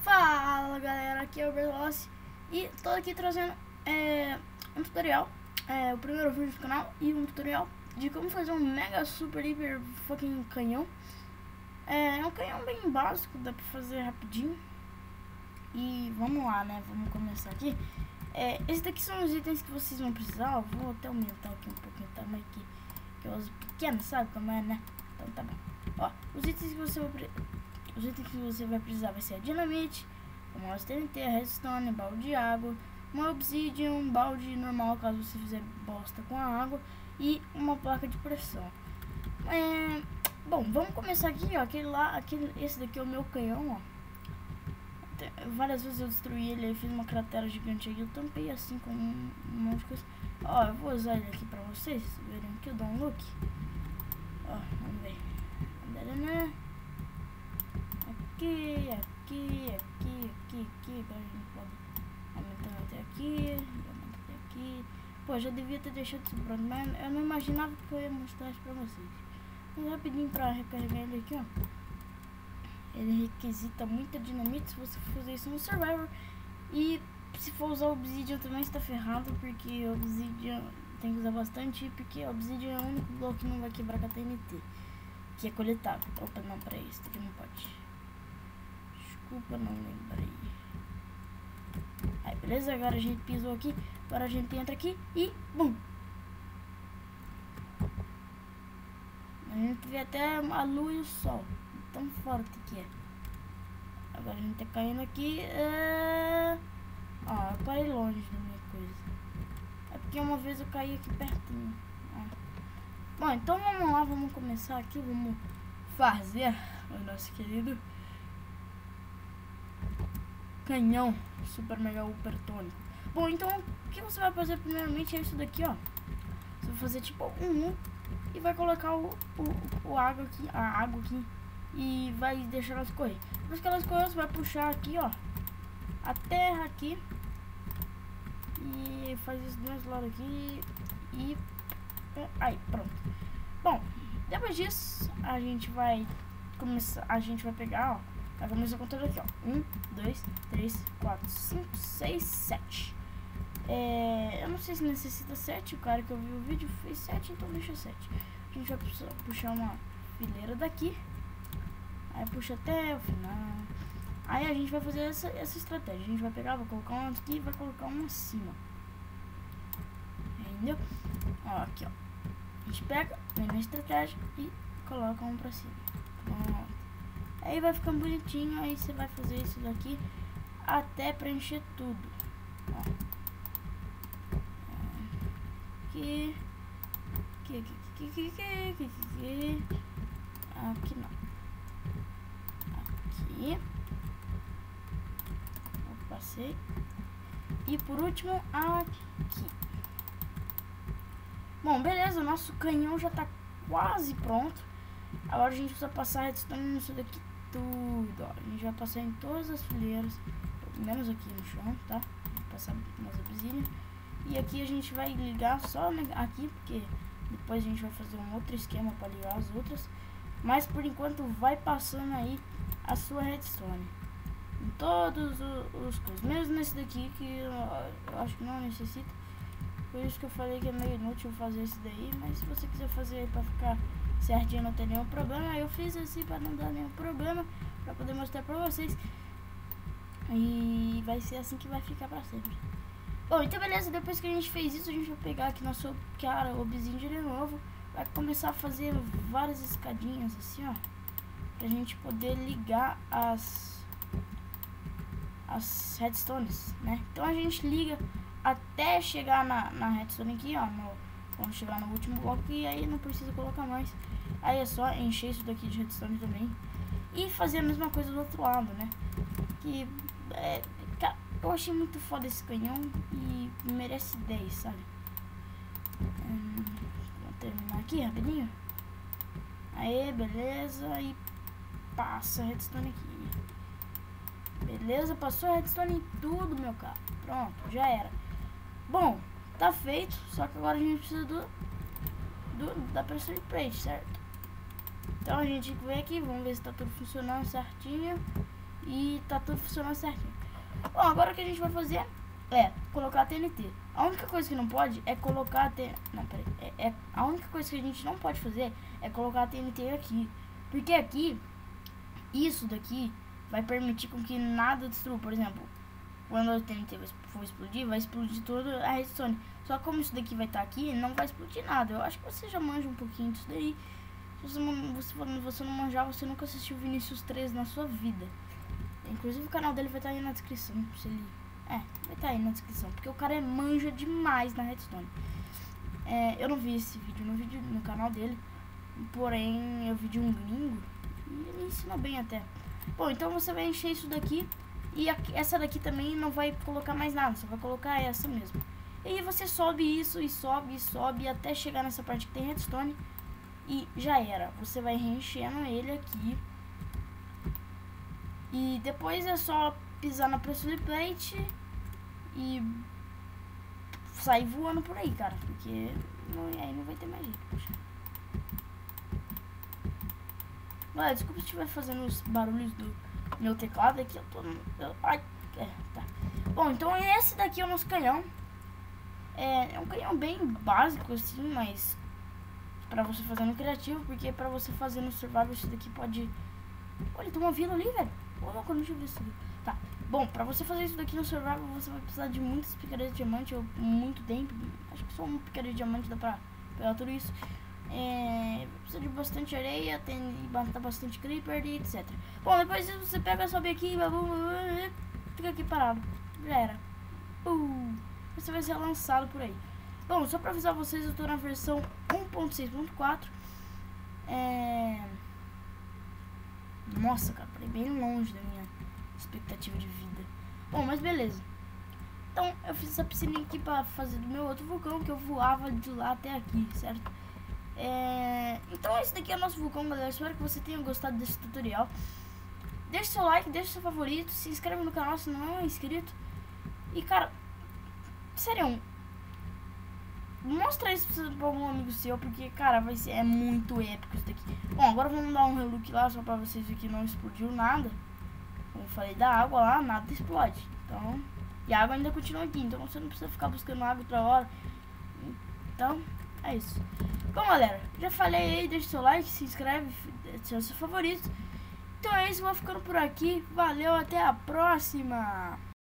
Fala galera, aqui é o Bertolossi e tô aqui trazendo um tutorial, o primeiro vídeo do canal e um tutorial de como fazer um mega super hiper fucking canhão. É um canhão bem básico, dá pra fazer rapidinho. E vamos lá, né, vamos começar aqui. Esses daqui são os itens que vocês vão precisar. Eu vou até aumentar aqui um pouquinho o tamanho aqui, que eu uso pequeno, sabe como é, né? Então tá bom. Ó, os itens que você vai precisar vai ser a dinamite, uma mouse TNT, a redstone, balde de água, uma obsidian, um balde normal caso você fizer bosta com a água e uma placa de pressão. Bom, vamos começar aqui, ó. Esse daqui é o meu canhão, ó. Várias vezes eu destruí ele, aí fiz uma cratera gigante aí, eu tampei assim com um monte de coisa. Ó, eu vou usar ele aqui pra vocês verem aqui, eu dou um look. Ó, vamos ver. Aqui, agora a gente pode aumentar até aqui, até aqui. Pô, já devia ter deixado isso pronto, mas eu não imaginava que eu ia mostrar isso pra vocês. Mas rapidinho pra recarregar ele aqui, ó. Ele requisita muita dinamite se você for fazer isso no Survivor. E se for usar Obsidian também está ferrado, porque Obsidian tem que usar bastante, porque Obsidian é o único bloco que não vai quebrar com a TNT, que é coletável. Opa, não, peraí, isso aqui não pode. Desculpa, não lembrei. Aí, beleza? Agora a gente pisou aqui, agora a gente entra aqui e bum! A gente vê até a lua e o sol, tão forte que é. Agora a gente tá caindo aqui. Ó, eu parei longe da minha coisa. É porque uma vez eu caí aqui pertinho. Bom, então vamos lá, vamos começar aqui. Vamos fazer o nosso querido canhão super mega hipertônico. Bom, então o que você vai fazer primeiramente é isso daqui, ó. Você vai fazer tipo um e vai colocar a água aqui e vai deixar ela escorrer. Depois que ela escorrer, você vai puxar aqui, ó, a terra aqui e faz isso do outro lado aqui e aí, pronto. Bom, depois disso a gente vai começar, pegar, ó, vai começar contando aqui, ó, 1, 2, 3, 4, 5, 6, 7. Eu não sei se necessita 7, o cara que eu vi o vídeo fez 7, então deixa 7. A gente vai puxar uma fileira daqui, aí puxa até o final. Aí a gente vai fazer essa estratégia. A gente vai pegar, vai colocar um aqui e vai colocar um acima. Entendeu? Ó, aqui, ó. A gente pega, vem na estratégia e coloca um pra cima. Pronto. Aí vai ficando bonitinho. Aí você vai fazer isso daqui até preencher tudo. Ó. Aqui não. Aqui. Eu passei. E por último, aqui. Bom, beleza. O nosso canhão já tá quase pronto. Agora a gente precisa passar a redstone nisso daqui tudo. Ó. A gente vai passar em todas as fileiras, menos aqui no chão, tá? Vou passar umas obsidian. E aqui a gente vai ligar só aqui, porque depois a gente vai fazer um outro esquema para ligar as outras. Mas por enquanto vai passando aí a sua redstone em todos os coisas, mesmo nesse daqui que eu acho que não necessita. Por isso que eu falei que é meio inútil fazer esse daí. Mas se você quiser fazer para ficar certinho, não tem nenhum problema. Eu fiz assim para não dar nenhum problema, para poder mostrar para vocês. E vai ser assim que vai ficar para sempre. Bom, então beleza, depois que a gente fez isso, a gente vai pegar aqui nosso obsidian de novo. Vai começar a fazer várias escadinhas assim, ó, pra gente poder ligar as redstones, né? Então a gente liga até chegar na redstone aqui, ó, quando chegar no último bloco, e aí não precisa colocar mais. Aí é só encher isso daqui de redstone também e fazer a mesma coisa do outro lado, né? Que eu achei muito foda esse canhão e merece 10, sabe? Vou terminar aqui rapidinho. Aí, beleza. E passa a redstone aqui. Beleza, passou a redstone em tudo, meu cara. Pronto, já era. Bom, tá feito. Só que agora a gente precisa da pressure plate, certo? Então a gente vem aqui, vamos ver se tá tudo funcionando certinho. e tá tudo funcionando certinho. Bom, agora o que a gente vai fazer é colocar a TNT. A única coisa que não pode é colocar a TNT. Não, peraí. A única coisa que a gente não pode fazer é colocar a TNT aqui. Porque aqui, isso daqui vai permitir com que nada destrua. Por exemplo, quando a TNT for explodir, vai explodir toda a redstone. Só que como isso daqui vai estar aqui, não vai explodir nada. Eu acho que você já manja um pouquinho disso daí. Se você não manjar, você nunca assistiu Vinicius 3 na sua vida. Inclusive o canal dele vai estar aí na descrição. Se ele... vai estar aí na descrição. Porque o cara manja demais na redstone. Eu não vi esse vídeo no canal dele. Porém, eu vi de um gringo. E ele ensina bem até. Bom, então você vai encher isso daqui. E essa daqui também não vai colocar mais nada. Só vai colocar essa mesmo. E aí você sobe isso e sobe e sobe até chegar nessa parte que tem redstone. E já era. Você vai reenchendo ele aqui. E depois é só pisar na pressure plate e sair voando por aí, cara. Porque aí não vai ter mais jeito, poxa. Galera, desculpa se estiver fazendo os barulhos do meu teclado aqui. Eu tô... tá. Bom, então esse daqui é o nosso canhão. É um canhão bem básico assim, mas pra você fazer no criativo, porque pra você fazer no survival isso daqui pode... Olha, tem uma vila ali, velho. Ô, louco, eu não tinha visto isso. Tá, bom, pra você fazer isso daqui no survival, você vai precisar de muitas picaretas de diamante, ou muito tempo. Acho que só uma picareta de diamante dá pra pegar tudo isso. Precisa de bastante areia, tem matar bastante creeper e etc. Bom, depois disso você pega, sobe aqui, fica aqui parado. Já era. Você vai ser lançado por aí. Bom, só pra avisar vocês, eu tô na versão 1.6.4. Nossa, cara, parei bem longe da minha expectativa de vida. Bom, mas beleza. Então, eu fiz essa piscina aqui pra fazer do meu outro vulcão, que eu voava de lá até aqui, certo? Então, esse daqui é o nosso vulcão, galera. Espero que você tenha gostado desse tutorial. Deixe seu like, deixe seu favorito, se inscreve no canal se não é inscrito. E, cara, sério, mostra isso pra algum amigo seu, porque, cara, é muito épico isso daqui. Bom, agora vamos dar um relook lá, só pra vocês verem que não explodiu nada. Como eu falei da água lá, nada explode. Então, e a água ainda continua aqui, então você não precisa ficar buscando água outra hora. Então, é isso. Bom, galera, já falei aí, deixa seu like, se inscreve, deixa seu favorito. Então é isso, vou ficando por aqui. Valeu, até a próxima!